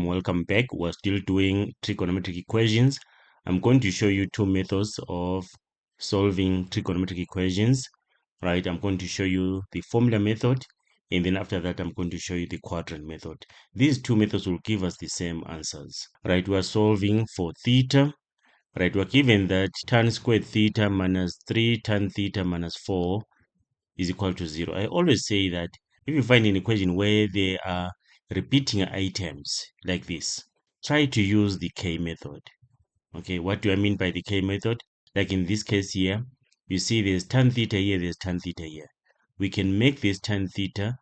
welcome back. We're still doing trigonometric equations. I'm going to show you two methods of solving trigonometric equations. Right, I'm going to show you the formula method, and then after that I'm going to show you the quadrant method. These two methods will give us the same answers. Right, we are solving for theta. Right, we're given that tan squared theta minus 3 tan theta minus 4 is equal to 0. I always say that if you find an equation where there are repeating items like this, try to use the K method. Okay, what do I mean by the K method? Like in this case here, you see there's tan theta here, there's tan theta here. We can make this tan theta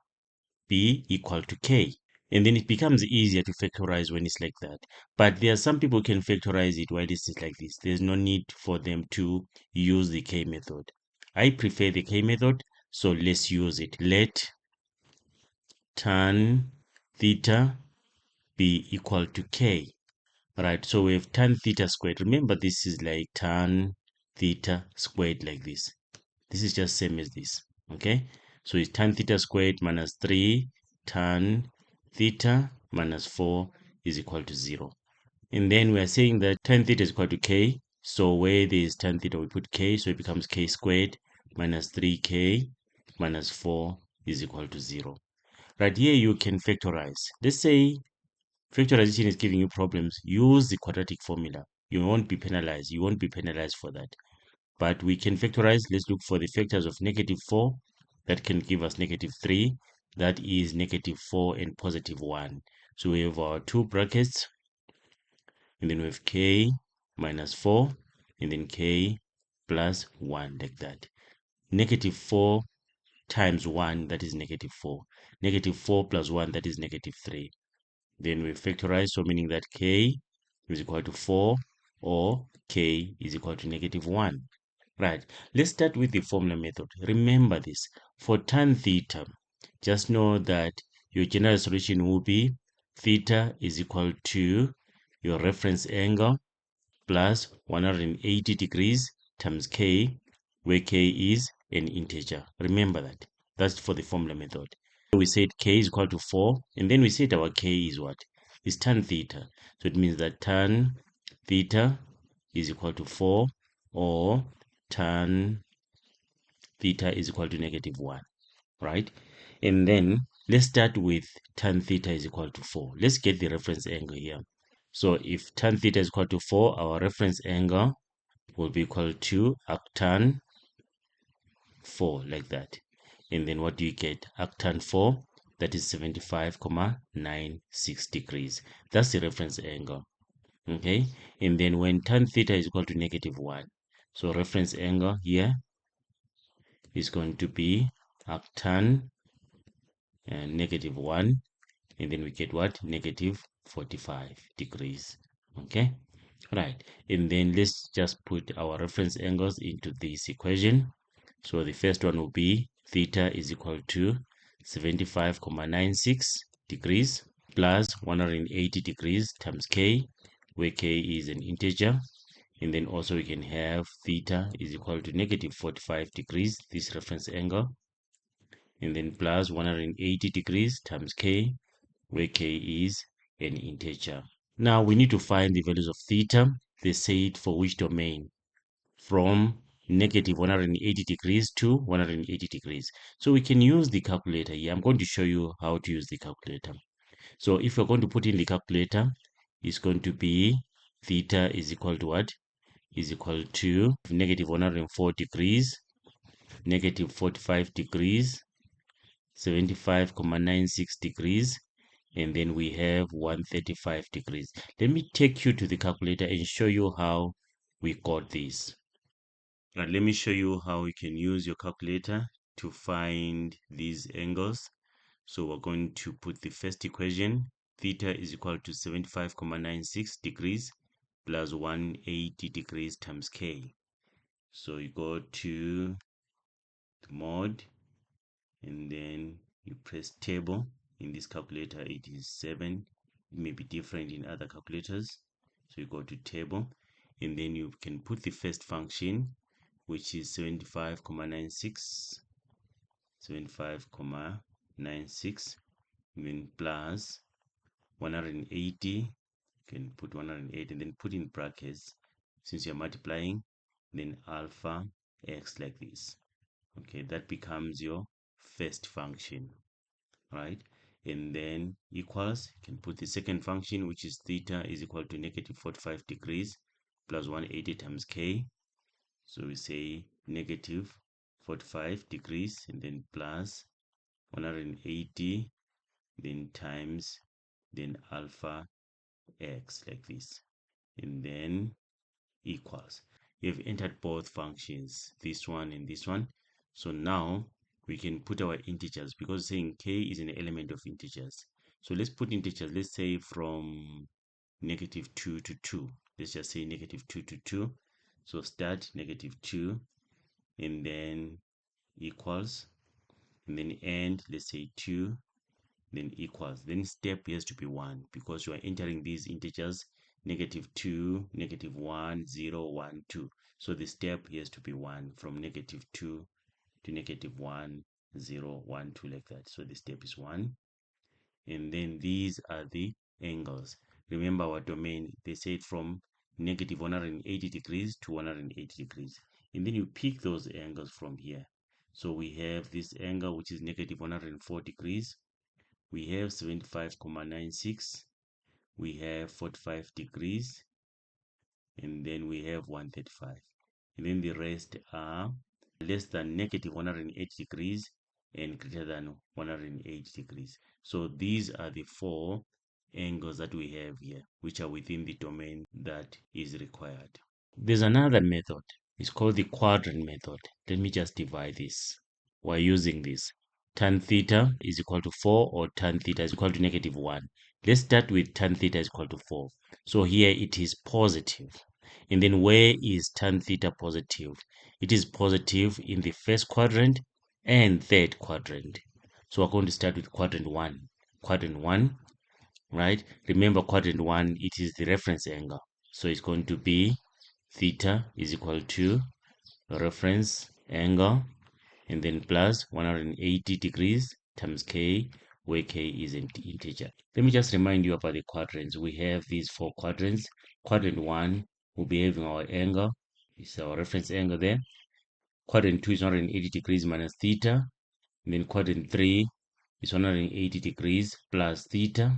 be equal to K. And then it becomes easier to factorize when it's like that. But there are some people who can factorize it while it's like this. There's no need for them to use the K method. I prefer the K method, so let's use it. Let tan theta be equal to K. Right, so we have tan theta squared. Remember, this is like tan theta squared like this. This is just same as this. Okay, so it's tan theta squared minus 3 tan theta minus 4 is equal to 0. And then we are saying that tan theta is equal to K. So where there is tan theta, we put K, so it becomes K squared minus 3K minus 4 is equal to 0. Right here, you can factorize. Let's say factorization is giving you problems. Use the quadratic formula. You won't be penalized. You won't be penalized for that. But we can factorize. Let's look for the factors of negative 4. That can give us negative 3. That is negative 4 and positive 1. So we have our two brackets. And then we have K minus 4. And then K plus 1 like that. Negative 4 times 1, that is negative 4. Negative 4 plus 1, that is negative 3. Then we factorize, so meaning that K is equal to 4 or K is equal to negative 1. Right, let's start with the formula method. Remember this, for tan theta, just know that your general solution will be theta is equal to your reference angle plus 180 degrees times K, where K is an integer. Remember that. That's for the formula method. We said K is equal to 4, and then we said our K is what? Is tan theta. So it means that tan theta is equal to 4 or tan theta is equal to negative 1, right? And then let's start with tan theta is equal to 4. Let's get the reference angle here. So if tan theta is equal to 4, our reference angle will be equal to arctan 4, like that. And then what do you get? Arctan 4, that is 75,96 degrees. That's the reference angle. Okay, and then when tan theta is equal to negative 1, so reference angle here is going to be arctan and negative 1, and then we get what? Negative 45 degrees. Okay, right, and then let's just put our reference angles into this equation. So the first one will be theta is equal to 75,96 degrees plus 180 degrees times K, where K is an integer. And then also we can have theta is equal to negative 45 degrees, this reference angle. And then plus 180 degrees times K, where K is an integer. Now we need to find the values of theta. They said for which domain? From negative 180 degrees to 180 degrees. So we can use the calculator here. I'm going to show you how to use the calculator. So if you're going to put in the calculator, it's going to be theta is equal to what? Is equal to negative 104 degrees, negative 45 degrees, 75,96 degrees, and then we have 135 degrees. Let me take you to the calculator and show you how we got this. Now let me show you how you can use your calculator to find these angles. So we're going to put the first equation, theta is equal to 75,96 degrees plus 180 degrees times K. So you go to the mod and then you press table. In this calculator it is 7. It may be different in other calculators. So you go to table and then you can put the first function, which is 75,96, then plus 180, you can put 180 and then put in brackets, since you're multiplying, then alpha x like this. Okay, that becomes your first function, right? And then equals, you can put the second function, which is theta is equal to negative 45 degrees plus 180 times k. So we say negative 45 degrees and then plus 180, then times, then alpha x like this, and then equals. You've entered both functions, this one and this one. So now we can put our integers, because saying k is an element of integers. So let's put integers, let's say from negative 2 to 2. Let's just say negative 2 to 2. So start negative 2 and then equals, and then end, let's say 2, then equals. Then step has to be 1, because you are entering these integers negative 2, negative 1, 0, 1, 2. So the step has to be 1, from negative 2 to negative 1, 0, 1, 2, like that. So the step is 1. And then these are the angles. Remember our domain, they said from negative 180 degrees to 180 degrees. And then you pick those angles from here. So we have this angle, which is negative 104 degrees. We have 75,96. We have 45 degrees. And then we have 135. And then the rest are less than negative 180 degrees and greater than 180 degrees. So these are the 4 angles that we have here, which are within the domain that is required. There's another method. It's called the quadrant method. Let me just divide this. We're using this. Tan theta is equal to 4, or tan theta is equal to negative 1. Let's start with tan theta is equal to 4. So here it is positive. And then where is tan theta positive? It is positive in the first quadrant and third quadrant. So we're going to start with quadrant 1. Quadrant 1, right? Remember quadrant 1, it is the reference angle. So it's going to be theta is equal to reference angle and then plus 180 degrees times k, where k is an integer. Let me just remind you about the quadrants. We have these 4 quadrants. Quadrant 1 will be having our angle. It's our reference angle there. Quadrant 2 is 180 degrees minus theta. And then quadrant 3 is 180 degrees plus theta.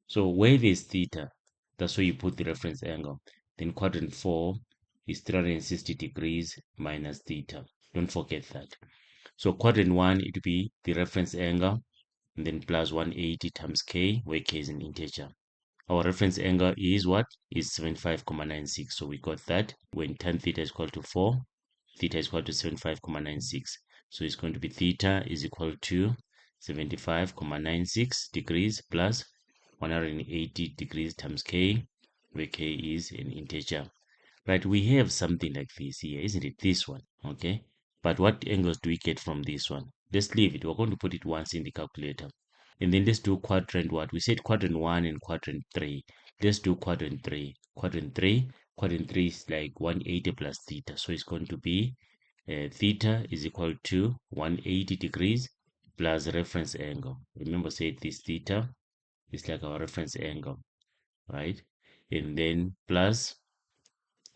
So where there's theta, that's where you put the reference angle. Then quadrant 4 is 360 degrees minus theta. Don't forget that. So quadrant 1, it will be the reference angle, and then plus 180 times k, where k is an integer. Our reference angle is what? Is 75,96. So we got that when tan theta is equal to 4, theta is equal to 75,96. So it's going to be theta is equal to 75,96 degrees plus 180 degrees times k, where k is an integer. Right, we have something like this here, isn't it? This one, okay? But what angles do we get from this one? Let's leave it. We're going to put it once in the calculator. And then let's do quadrant what? We said quadrant 1 and quadrant 3. Let's do quadrant 3. Quadrant 3 is like 180 plus theta. So it's going to be theta is equal to 180 degrees plus reference angle. Remember, say this theta is like our reference angle, right? And then plus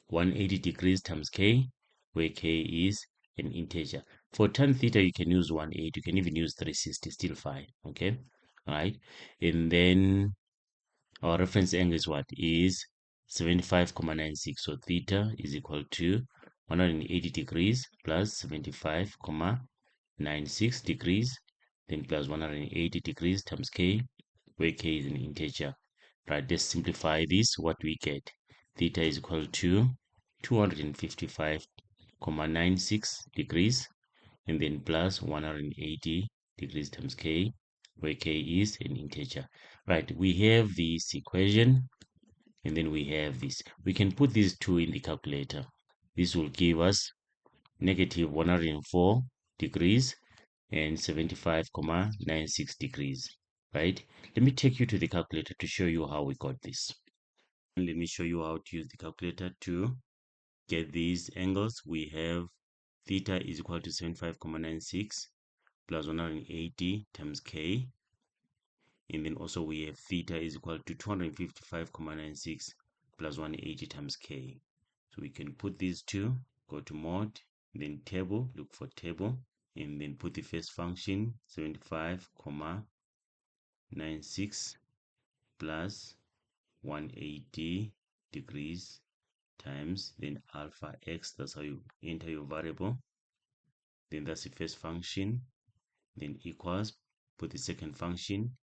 180 degrees times k, where k is an integer. For tan theta, you can use 180. You can even use 360, still fine. Okay, all right. And then our reference angle is what? Is 75,96. So theta is equal to 180 degrees plus 75,96 degrees, then plus 180 degrees times k, where k is an integer. Right, let's simplify this. What we get? Theta is equal to 255,96 degrees, and then plus 180 degrees times k, where k is an integer. Right, we have this equation, and then we have this. We can put these two in the calculator. This will give us negative 104 degrees and 75,96 degrees, right? Let me take you to the calculator to show you how we got this. Let me show you how to use the calculator to get these angles. We have theta is equal to 75,96 plus 180 times k, And then also we have theta is equal to 255,96 plus 180 times k. So we can put these two, go to mod, then table, look for table, and then put the first function 75,96 plus 180 degrees times then alpha x. That's how you enter your variable. Then that's the first function, then equals, put the second function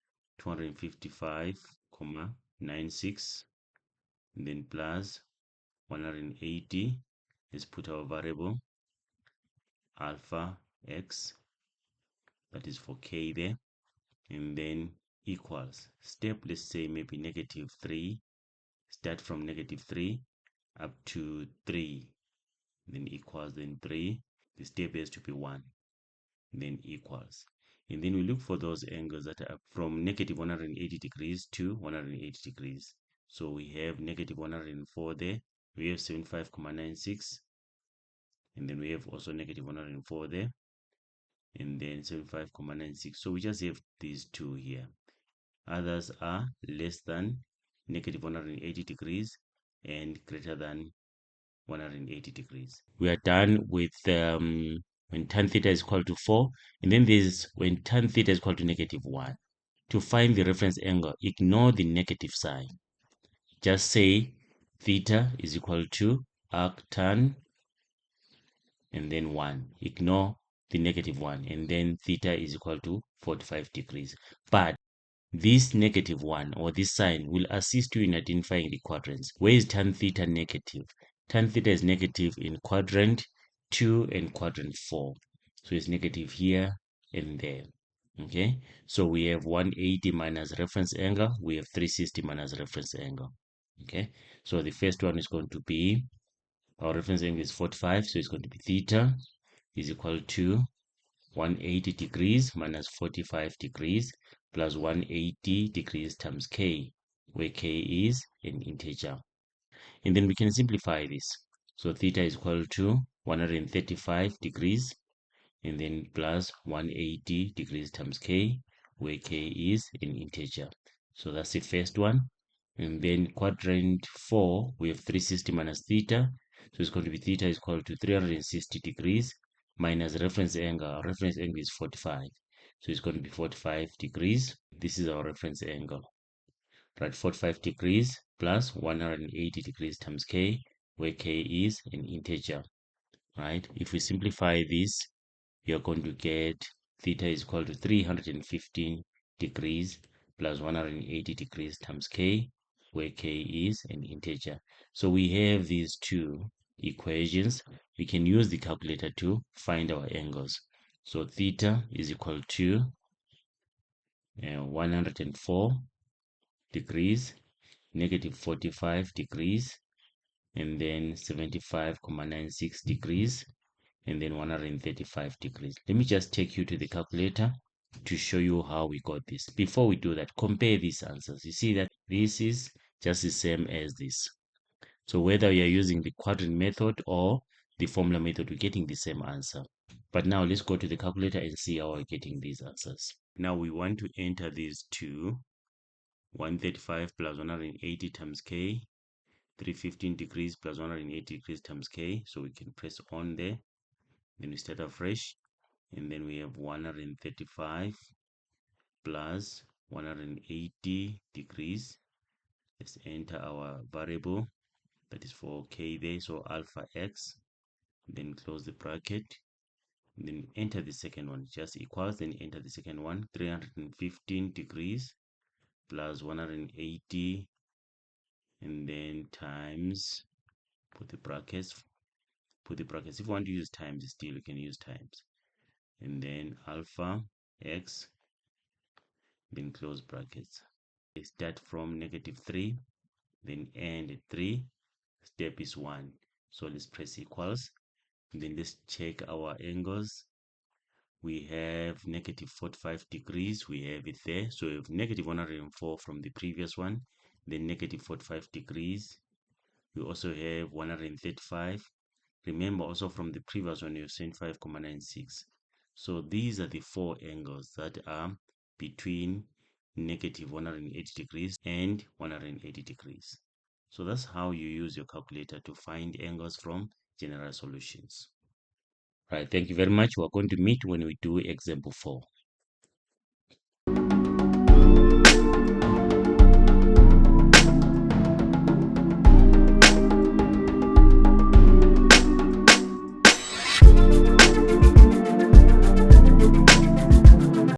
255,96, then plus 180. Let's put our variable alpha x, that is for k there, and then equals step, let's say maybe -3, start from -3 up to 3, then equals, then 3, the step has to be 1, then equals. And then we look for those angles that are from -180 degrees to 180 degrees. So we have -104 there, we have 75,96, and then we have also -104 there, and then 75,96. So we just have these two here. Others are less than -180 degrees and greater than 180 degrees. We are done with when tan theta is equal to 4, and then there's when tan theta is equal to -1. To find the reference angle, ignore the negative sign. Just say theta is equal to arctan and then 1. Ignore the -1, and then theta is equal to 45 degrees. But this -1 or this sign will assist you in identifying the quadrants. Where is tan theta negative? Tan theta is negative in quadrant 2 and quadrant 4. So it's negative here and there. Okay, so we have 180 minus reference angle, we have 360 minus reference angle. Okay, so the first one is going to be, our reference angle is 45, so it's going to be theta is equal to 180 degrees minus 45 degrees plus 180 degrees times k, where k is an integer. And then we can simplify this. So theta is equal to 135 degrees and then plus 180 degrees times k, where k is an integer. So that's the first one. And then quadrant 4, we have 360 minus theta. So it's going to be theta is equal to 360 degrees minus reference angle. Our reference angle is 45. So it's going to be 45 degrees. This is our reference angle. Right, 45 degrees plus 180 degrees times k, where k is an integer. Right, if we simplify this, you're going to get theta is equal to 315 degrees plus 180 degrees times k, where k is an integer. So we have these two equations. We can use the calculator to find our angles. So theta is equal to 104 degrees, -45 degrees, and then 75,96 degrees, and then 135 degrees. Let me just take you to the calculator to show you how we got this. Before we do that, compare these answers. You see that this is just the same as this. So whether you're using the quadrant method or the formula method, we're getting the same answer. But now let's go to the calculator and see how we're getting these answers. Now we want to enter these two, 135 plus 180 times k, 315 degrees plus 180 degrees times k. So we can press on there. Then we start afresh, and then we have 135 plus 180 degrees. Let's enter our variable, that is for k there, so alpha x, then close the bracket, then enter the second one, just equals, then enter the second one, 315 degrees plus 180, and then times, put the brackets. If you want to use times, still you can use times, and then alpha x, then close brackets. Start from -3, then end at 3, step is 1. So let's press equals, then let's check our angles. We have -45 degrees, we have it there, so we have -104 from the previous one, then -45 degrees. We also have 135. Remember also from the previous one, you've seen 5,96. So these are the four angles that are between negative 180 degrees, and 180 degrees. So that's how you use your calculator to find angles from general solutions. Right, thank you very much. We're going to meet when we do example 4.